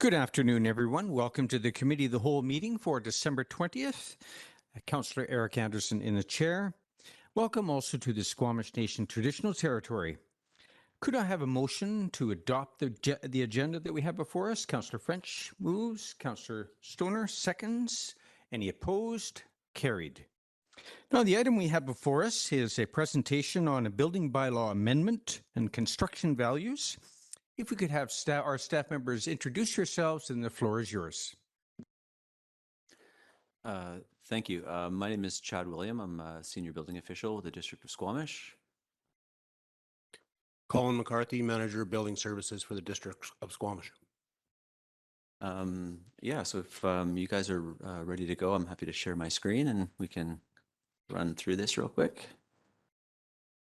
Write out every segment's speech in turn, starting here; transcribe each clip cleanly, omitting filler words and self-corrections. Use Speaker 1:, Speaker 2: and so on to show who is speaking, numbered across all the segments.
Speaker 1: Good afternoon, everyone. Welcome to the Committee of the Whole meeting for December 20th. Councillor Eric Anderson in the chair. Welcome also to the Squamish Nation Traditional Territory. Could I have a motion to adopt the agenda that we have before us? Councillor French moves. Councillor Stoner seconds. Any opposed? Carried. Now, the item we have before us is a presentation on a building bylaw amendment and construction values. If we could have our staff members introduce yourselves, and the floor is yours.
Speaker 2: Thank you. My name is Chad William. I'm a senior building official with the District of Squamish.
Speaker 3: Colin McCarthy, Manager of Building Services for the District of Squamish.
Speaker 2: Yeah, so if you guys are ready to go, I'm happy to share my screen and we can run through this real quick.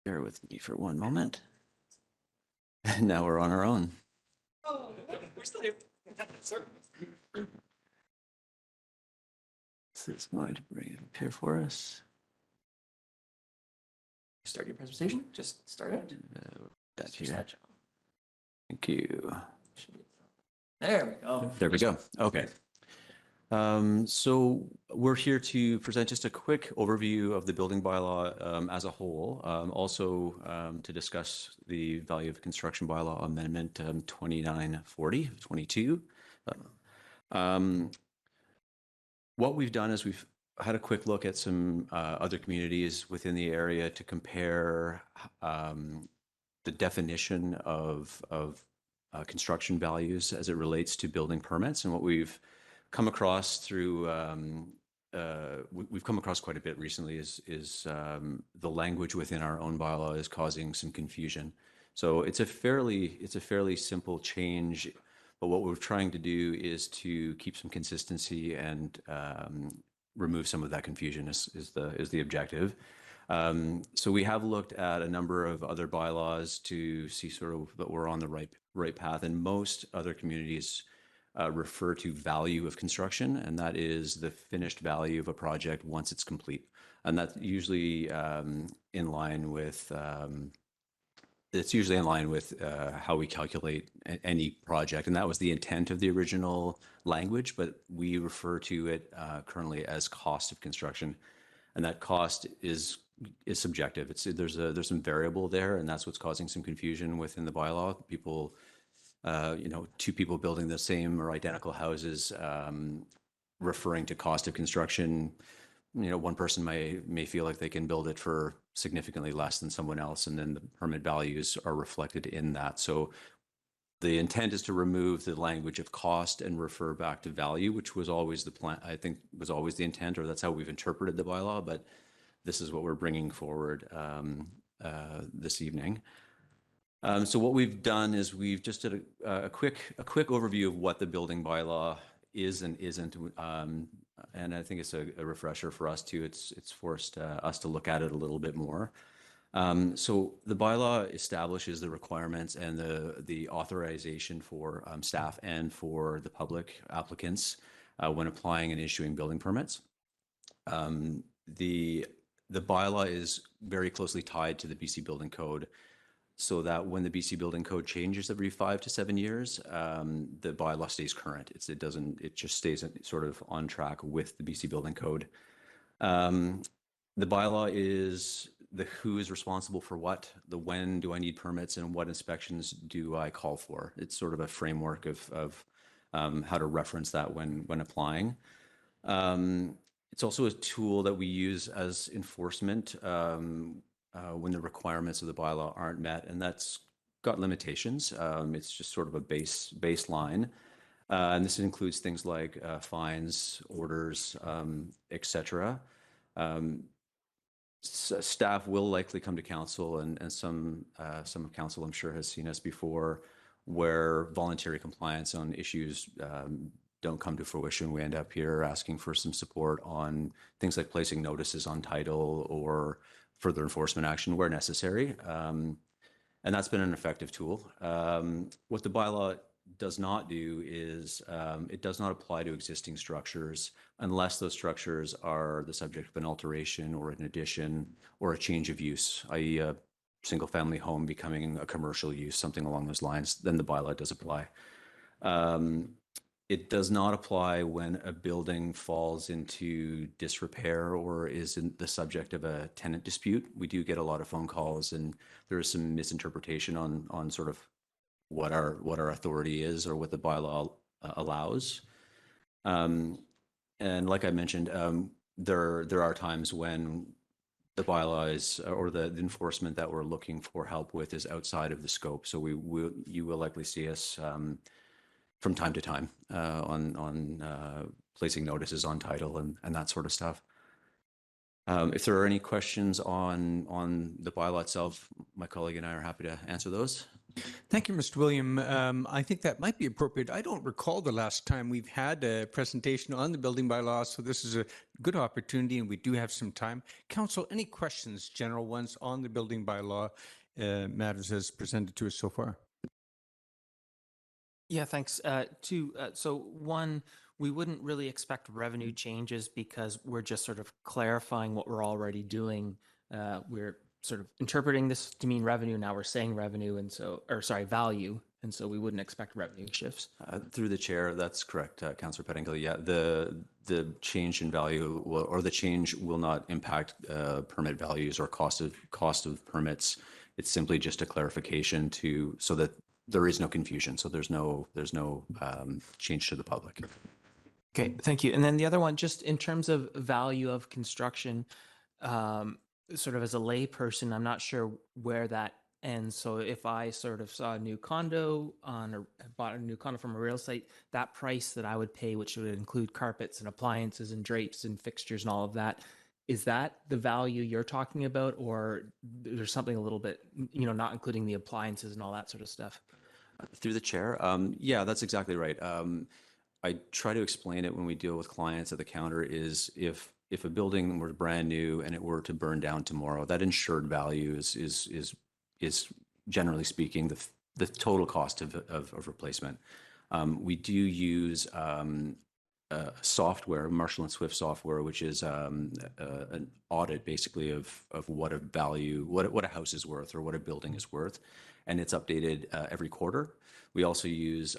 Speaker 2: Bear with me for one moment. And now we're on our own. Oh, we're still here. This is going to bring it up here for us.
Speaker 4: Start your presentation. Just start it.
Speaker 2: Back here. Thank you.
Speaker 4: There we go.
Speaker 2: There we go. Okay. So we're here to present just a quick overview of the building bylaw as a whole, also to discuss the value of construction bylaw amendment 2940 22. What we've done is we've had a quick look at some other communities within the area to compare the definition of construction values as it relates to building permits, and what we've come across through we've come across quite a bit recently is the language within our own bylaw is causing some confusion. So it's a fairly simple change, but what we're trying to do is to keep some consistency and remove some of that confusion is the objective. So we have looked at a number of other bylaws to see sort of that we're on the right path, and most other communities refer to value of construction, and that is the finished value of a project once it's complete. And that's usually in line with how we calculate any project, and that was the intent of the original language, but we refer to it currently as cost of construction, and that cost is subjective. There's some variable there, and that's what's causing some confusion within the bylaw. People, two people building the same or identical houses, referring to cost of construction. One person may feel like they can build it for significantly less than someone else, and then the permit values are reflected in that. So the intent is to remove the language of cost and refer back to value, which was always the plan. I think was always the intent, or that's how we've interpreted the bylaw. But this is what we're bringing forward this evening. So what we've done is we've just did a quick overview of what the building bylaw is and isn't, and I think it's a refresher for us too. It's forced us to look at it a little bit more. So the bylaw establishes the requirements and the authorization for staff and for the public applicants when applying and issuing building permits. The bylaw is very closely tied to the BC Building Code, so that when the BC Building Code changes every 5 to 7 years, the bylaw stays current. It just stays sort of on track with the BC Building Code. The bylaw is the who is responsible for what, the when do I need permits, and what inspections do I call for. It's sort of a framework of how to reference that when applying. It's also a tool that we use as enforcement when the requirements of the bylaw aren't met, and that's got limitations. It's just sort of a baseline, and this includes things like fines, orders, etc. Staff will likely come to council, and some of council, I'm sure, has seen us before, where voluntary compliance on issues don't come to fruition. We end up here asking for some support on things like placing notices on title or further enforcement action where necessary. And that's been an effective tool. What the bylaw does not do is it does not apply to existing structures unless those structures are the subject of an alteration or an addition or a change of use, i.e. a single family home becoming a commercial use, something along those lines. Then the bylaw does apply. It does not apply when a building falls into disrepair or is in the subject of a tenant dispute. We do get a lot of phone calls, and there is some misinterpretation on sort of what our authority is or what the bylaw allows. And like I mentioned, there are times when the bylaws or the enforcement that we're looking for help with is outside of the scope. So you will likely see us from time to time on placing notices on title and that sort of stuff. If there are any questions on the bylaw itself, my colleague and I are happy to answer those.
Speaker 1: Thank you, Mr. William. I think that might be appropriate. I don't recall the last time we've had a presentation on the building bylaw, so this is a good opportunity, and we do have some time. Council, any questions, general ones, on the building bylaw matters as presented to us so far?
Speaker 5: Yeah, thanks. So one, we wouldn't really expect revenue changes because we're just sort of clarifying what we're already doing. We're sort of interpreting this to mean revenue. Now we're saying revenue, and so, or sorry, value. And so we wouldn't expect revenue shifts.
Speaker 2: Through the chair, that's correct, Councillor Pettingill. Yeah, the change in value or the change will not impact permit values or cost of permits. It's simply just a clarification so that there is no confusion. So there's no change to the public.
Speaker 5: Okay, thank you. And then the other one, just in terms of value of construction, sort of as a layperson, I'm not sure where that ends. So if I sort of saw a new condo bought a new condo from a real estate, that price that I would pay, which would include carpets and appliances and drapes and fixtures and all of that, is that the value you're talking about, or there's something a little bit, not including the appliances and all that sort of stuff?
Speaker 2: Through the chair, yeah, that's exactly right. I try to explain it when we deal with clients at the counter is if a building were brand new and it were to burn down tomorrow, that insured value is generally speaking the total cost of replacement. We do use software, Marshall and Swift software, which is an audit basically of what a value, what a house is worth or what a building is worth, and it's updated every quarter. We also use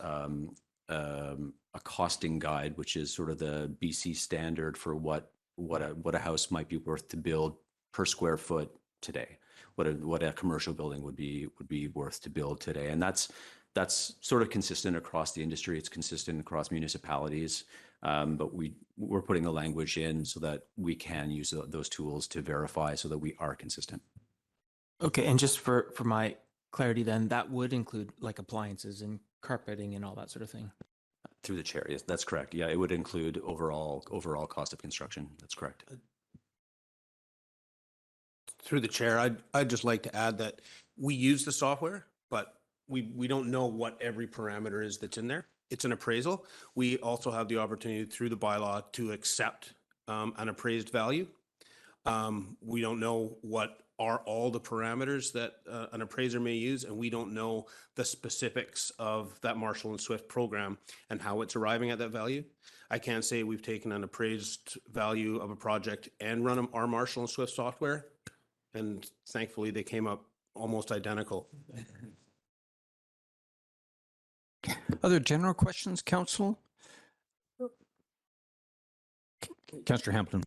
Speaker 2: a costing guide, which is sort of the BC standard for what a house might be worth to build per square foot today. What a commercial building would be worth to build today, and that's sort of consistent across the industry. It's consistent across municipalities, but we're putting the language in so that we can use those tools to verify so that we are consistent.
Speaker 5: Okay, and just for my clarity, then that would include like appliances and carpeting and all that sort of thing.
Speaker 2: Through the chair, yes, that's correct. Yeah, it would include overall cost of construction. That's correct.
Speaker 3: Through the chair, I'd just like to add that we use the software, but we don't know what every parameter is that's in there. It's an appraisal. We also have the opportunity through the bylaw to accept an appraised value. We don't know what are all the parameters that an appraiser may use, and we don't know the specifics of that Marshall and Swift program and how it's arriving at that value. I can't say we've taken an appraised value of a project and run our Marshall and Swift software, and thankfully they came up almost identical.
Speaker 1: Other general questions, Council? Councillor Hamilton.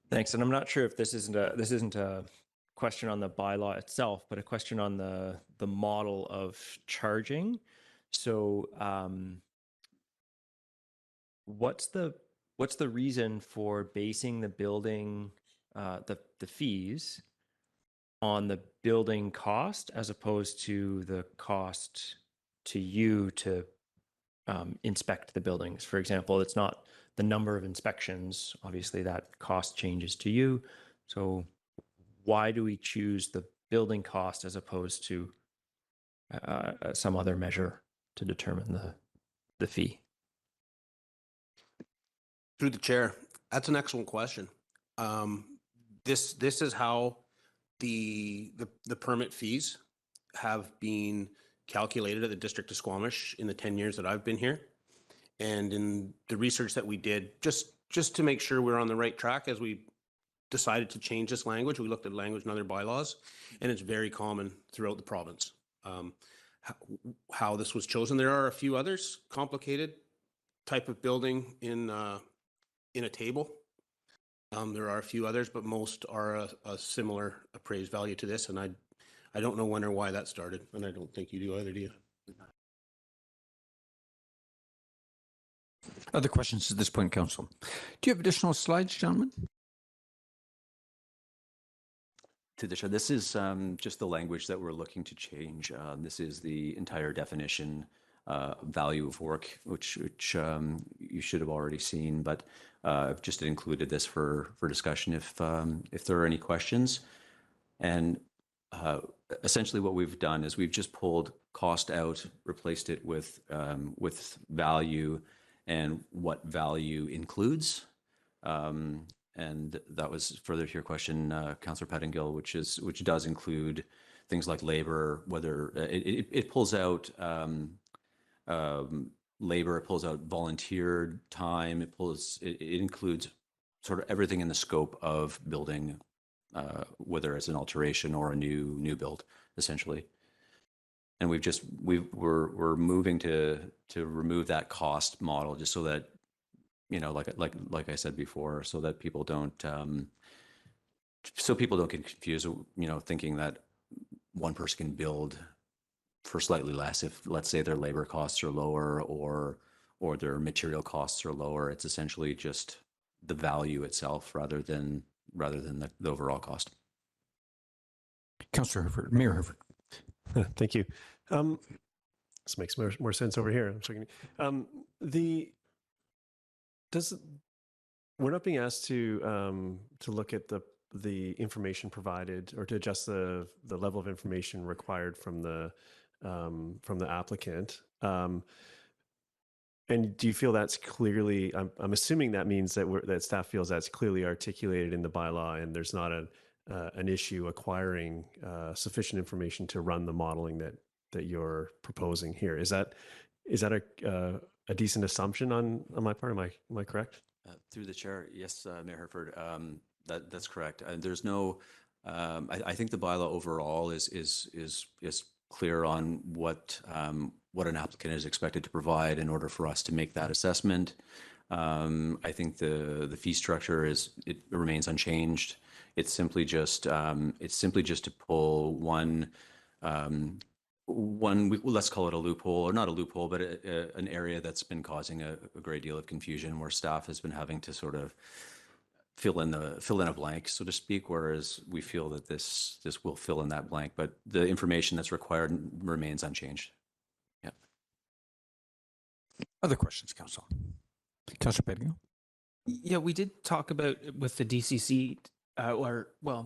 Speaker 6: Thanks. And I'm not sure if this isn't a question on the bylaw itself, but a question on the model of charging. So what's the reason for basing the building the fees on the building cost as opposed to the cost to you to inspect the buildings? For example, it's not the number of inspections. Obviously, that cost changes to you. So why do we choose the building cost as opposed to some other measure to determine the fee?
Speaker 3: Through the chair, that's an excellent question. This is how the permit fees have been calculated at the District of Squamish in the 10 years that I've been here. And in the research that we did, just to make sure we're on the right track as we decided to change this language, we looked at language in other bylaws, and it's very common throughout the province. how this was chosen. There are a few others, complicated type of building in a table. There are a few others, but most are a similar appraised value to this. And I don't know when or why that started, and I don't think you do either, do you?
Speaker 1: Other questions at this point, Council? Do you have additional slides, gentlemen?
Speaker 2: To the chair, this is just the language that we're looking to change. This is the entire definition, value of work, which you should have already seen, but I've just included this for discussion if there are any questions. And essentially what we've done is we've just pulled cost out, replaced it with value and what value includes. And that was further to your question, Councillor Pettingill, which does include things like labor, whether it pulls out labor, it pulls out volunteer time, it includes sort of everything in the scope of building, whether it's an alteration or a new build, essentially. And we're moving to remove that cost model just so that, you know, like I said before, so that people don't get confused, you know, thinking that one person can build for slightly less if, let's say, their labor costs are lower or their material costs are lower. It's essentially just the value itself rather than the overall cost.
Speaker 1: Councillor Herford, Mayor Herford.
Speaker 7: Thank you. This makes more sense over here. I'm sorry. We're not being asked to look at the information provided or to adjust the level of information required from the applicant. And do you feel that's clearly? I'm assuming that means that staff feels that's clearly articulated in the bylaw, and there's not an issue acquiring sufficient information to run the modeling that you're proposing here. Is that a decent assumption on my part? Am I correct?
Speaker 2: Through the chair, yes, Mayor Herford, that's correct. There's no. I think the bylaw overall is clear on what an applicant is expected to provide in order for us to make that assessment. I think the fee structure remains unchanged. It's simply just to pull one, let's call it a loophole, or not a loophole, but an area that's been causing a great deal of confusion, where staff has been having to sort of fill in a blank, so to speak, whereas we feel that this will fill in that blank, but the information that's required remains unchanged. Yeah.
Speaker 1: Other questions, Council? Councillor Pettingill?
Speaker 5: Yeah, we did talk about with the DCC,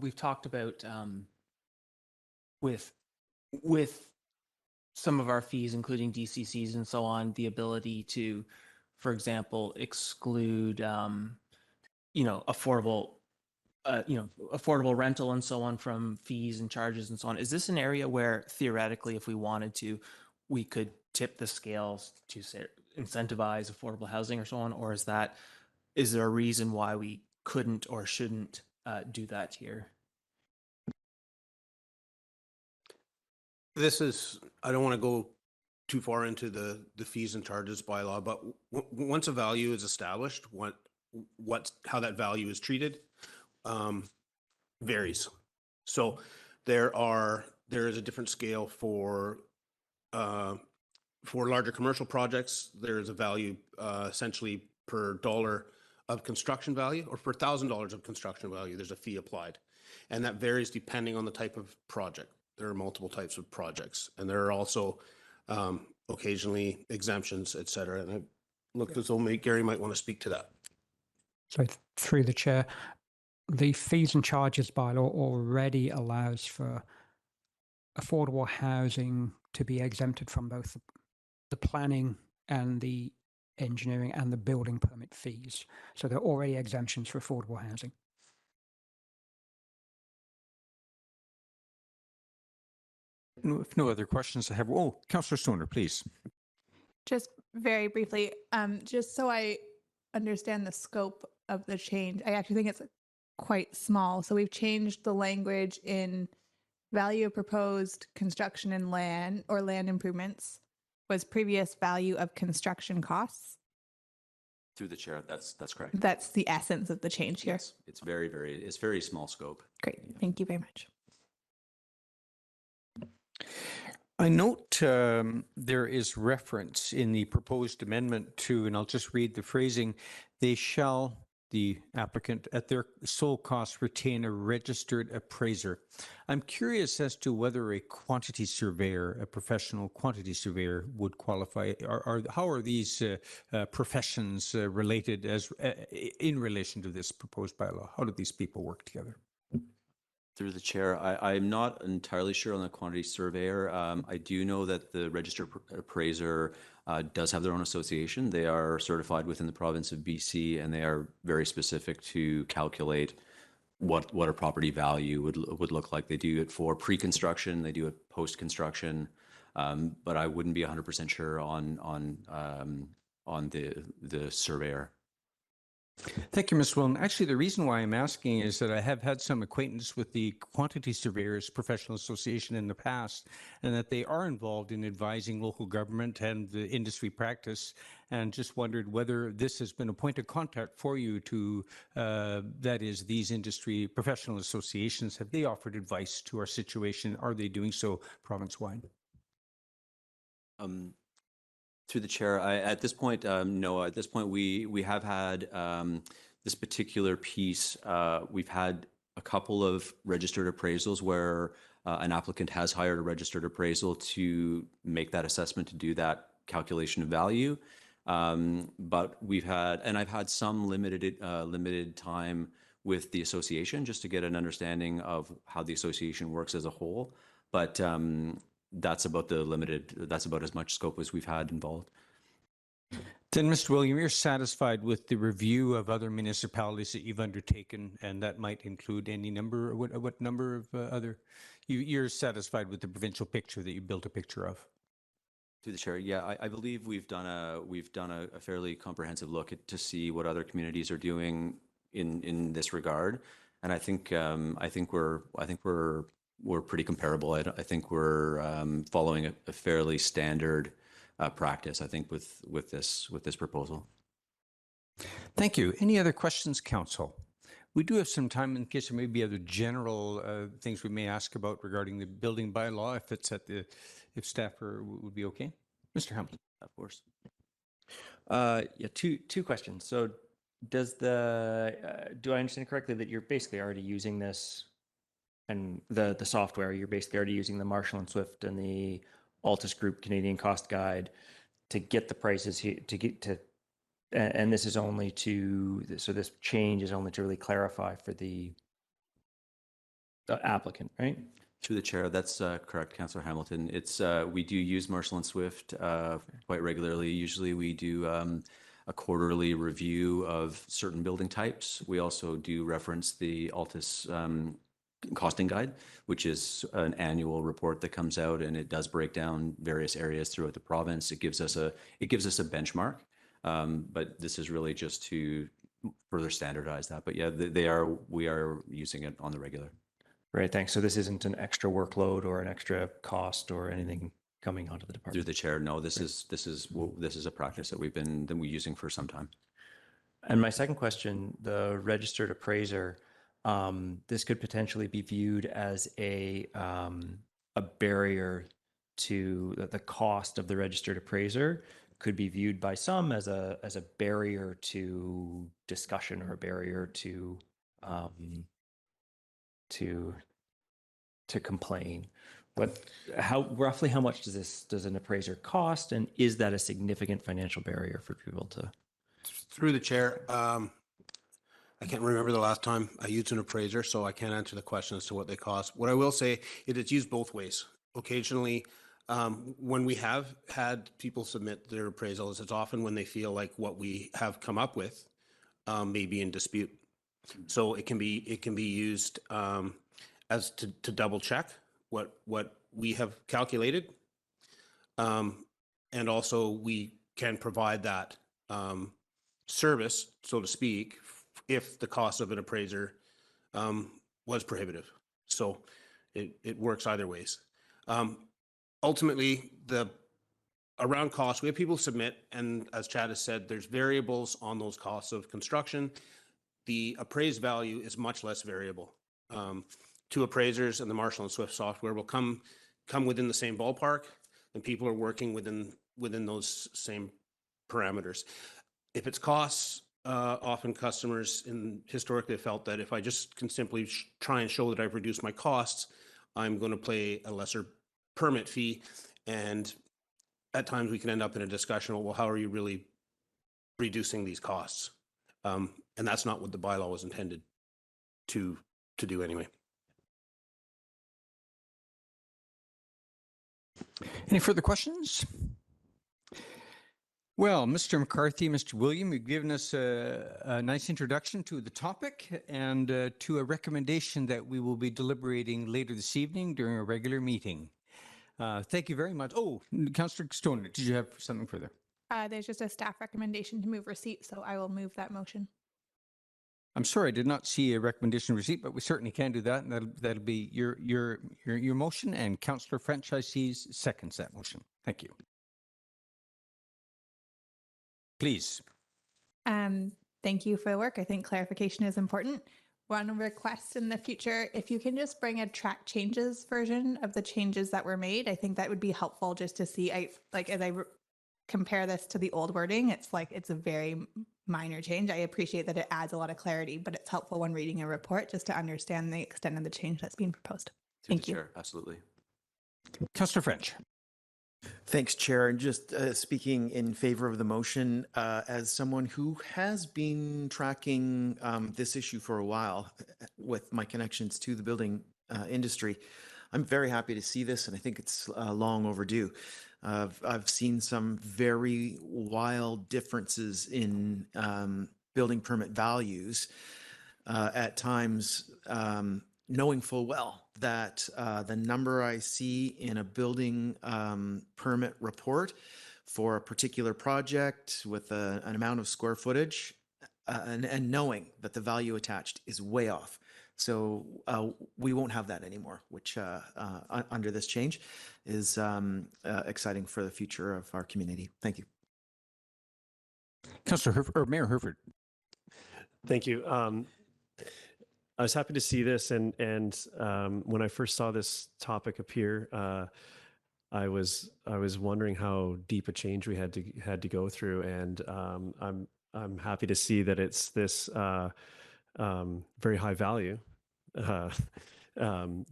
Speaker 5: we've talked about with some of our fees, including DCCs and so on, the ability to, for example, exclude, affordable rental and so on from fees and charges and so on. Is this an area where theoretically, if we wanted to, we could tip the scales to say, incentivize affordable housing or so on? Or is there a reason why we couldn't or shouldn't do that here?
Speaker 3: I don't want to go too far into the fees and charges bylaw, but once a value is established, how that value is treated varies. So there is a different scale for larger commercial projects. There is a value essentially per dollar of construction value, or per $1,000 of construction value, there's a fee applied. And that varies depending on the type of project. There are multiple types of projects, and there are also occasionally exemptions, et cetera. And I looked as though Gary might want to speak to that.
Speaker 8: So through the chair, the fees and charges bylaw already allows for affordable housing to be exempted from both the planning and the engineering and the building permit fees. So there are already exemptions for affordable housing.
Speaker 1: If no other questions, I have. Oh, Councillor Stoner, please.
Speaker 9: Just very briefly, just so I understand the scope of the change, I actually think it's quite small. So we've changed the language in value of proposed construction and land or land improvements was previous value of construction costs.
Speaker 2: Through the chair, that's correct.
Speaker 9: That's the essence of the change here.
Speaker 2: Yes, it's very small scope.
Speaker 9: Great. Thank you very much.
Speaker 1: I note there is reference in the proposed amendment to, and I'll just read the phrasing, they shall, the applicant, at their sole cost retain a registered appraiser. I'm curious as to whether a quantity surveyor, a professional quantity surveyor would qualify. How are these professions related as in relation to this proposed bylaw? How do these people work together?
Speaker 2: Through the chair, I'm not entirely sure on the quantity surveyor. I do know that the registered appraiser does have their own association. They are certified within the province of BC, and they are very specific to calculate what a property value would look like. They do it for pre-construction, they do it post-construction, but I wouldn't be 100% sure on the surveyor.
Speaker 1: Thank you, Ms. Willen. Actually, the reason why I'm asking is that I have had some acquaintance with the Quantity Surveyors Professional Association in the past, and that they are involved in advising local government and the industry practice, and just wondered whether this has been a point of contact for you to, that is, these industry professional associations. Have they offered advice to our situation? Are they doing so province-wide?
Speaker 2: Through the chair, at this point, no. At this point, we have had this particular piece. We've had a couple of registered appraisals where an applicant has hired a registered appraisal to make that assessment, to do that calculation of value. But I've had some limited time with the association just to get an understanding of how the association works as a whole. But that's about as much scope as we've had involved.
Speaker 1: Then, Mr. William, you're satisfied with the review of other municipalities that you've undertaken, and that might include any number, what number of other, you're satisfied with the provincial picture that you built a picture of?
Speaker 2: Through the chair, yeah, I believe we've done a fairly comprehensive look to see what other communities are doing in this regard, and I think we're pretty comparable. I think we're following a fairly standard practice, I think, with this proposal.
Speaker 1: Thank you. Any other questions, Council? We do have some time in case there may be other general things we may ask about regarding the building bylaw, if staff would be okay. Mr. Hamilton.
Speaker 2: Of course.
Speaker 6: Yeah, two questions. So do I understand correctly that you're basically already using this and the software, you're basically already using the Marshall and Swift and the Altus Group Canadian Cost Guide to get the prices here, and this is only so this change is only to really clarify for the applicant, right?
Speaker 2: Through the chair, that's correct, Councillor Hamilton. We do use Marshall and Swift quite regularly. Usually we do a quarterly review of certain building types. We also do reference the Altus Costing Guide, which is an annual report that comes out, and it does break down various areas throughout the province. It gives us a benchmark, but this is really just to further standardize that. But yeah, we are using it on the regular.
Speaker 6: Right, thanks. So this isn't an extra workload or an extra cost or anything coming onto the department?
Speaker 2: Through the chair, no. This is a practice that we've been using for some time.
Speaker 6: And my second question, the registered appraiser, this could potentially be viewed as a barrier to the cost of the registered appraiser could be viewed by some as a barrier to discussion or a barrier to complain. Roughly how much does an appraiser cost, and is that a significant financial barrier for people to?
Speaker 3: Through the chair, I can't remember the last time I used an appraiser, so I can't answer the question as to what they cost. What I will say is it's used both ways. Occasionally, when we have had people submit their appraisals, it's often when they feel like what we have come up with may be in dispute. So it can be used as to double check what we have calculated, and also we can provide that service, so to speak, if the cost of an appraiser was prohibitive. So It works either ways. Ultimately, around cost, we have people submit, and as Chad has said, there's variables on those costs of construction. The appraised value is much less variable. Two appraisers and the Marshall and Swift software will come within the same ballpark, and people are working within those same parameters. If it's costs, often customers historically have felt that if I just can simply try and show that I've reduced my costs, I'm going to pay a lesser permit fee. And at times we can end up in a discussion, well, how are you really reducing these costs? And that's not what the bylaw was intended to do anyway.
Speaker 1: Any further questions? Well, Mr. McCarthy, Mr. William, you've given us a nice introduction to the topic and to a recommendation that we will be deliberating later this evening during a regular meeting. Thank you very much. Oh, Councillor Stoner, did you have something further?
Speaker 9: There's just a staff recommendation to move receipt, so I will move that motion.
Speaker 1: I'm sorry, I did not see a recommendation receipt, but we certainly can do that. And that'll be your motion, and Councillor French, I see, seconds that motion. Thank you. Please.
Speaker 9: Thank you for the work. I think clarification is important. One request in the future, if you can just bring a track changes version of the changes that were made, I think that would be helpful just to see. As I compare this to the old wording, it's a very minor change. I appreciate that it adds a lot of clarity, but it's helpful when reading a report just to understand the extent of the change that's being proposed. Thank you.
Speaker 2: Chair, absolutely.
Speaker 1: Councillor French.
Speaker 10: Thanks, Chair. And just speaking in favor of the motion, as someone who has been tracking this issue for a while with my connections to the building industry, I'm very happy to see this, and I think it's long overdue. I've seen some very wild differences in building permit values at times, knowing full well that the number I see in a building permit report for a particular project with an amount of square footage and knowing that the value attached is way off. So we won't have that anymore, which under this change is exciting for the future of our community. Thank you.
Speaker 1: Councillor or Mayor Herford.
Speaker 7: Thank you. I was happy to see this, and when I first saw this topic appear, I was wondering how deep a change we had to go through, and I'm happy to see that it's this very high value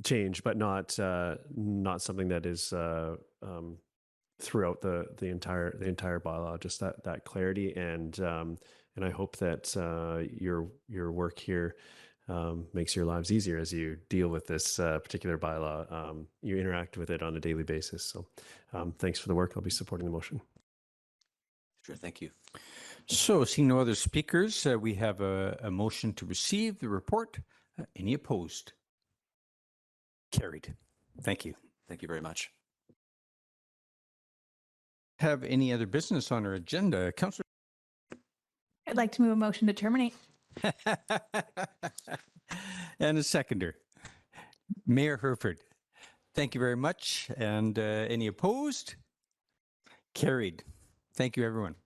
Speaker 7: change, but not something that is throughout the entire bylaw. Just that clarity, and I hope that your work here makes your lives easier as you deal with this particular bylaw. You interact with it on a daily basis. So thanks for the work. I'll be supporting the motion.
Speaker 2: Sure, thank you.
Speaker 1: So, seeing no other speakers, we have a motion to receive the report. Any opposed? Carried. Thank you.
Speaker 2: Thank you very much.
Speaker 1: Have any other business on our agenda? Councillor?
Speaker 9: I'd like to move a motion to terminate.
Speaker 1: And a seconder. Mayor Herford. Thank you very much. And any opposed? Carried. Thank you, everyone.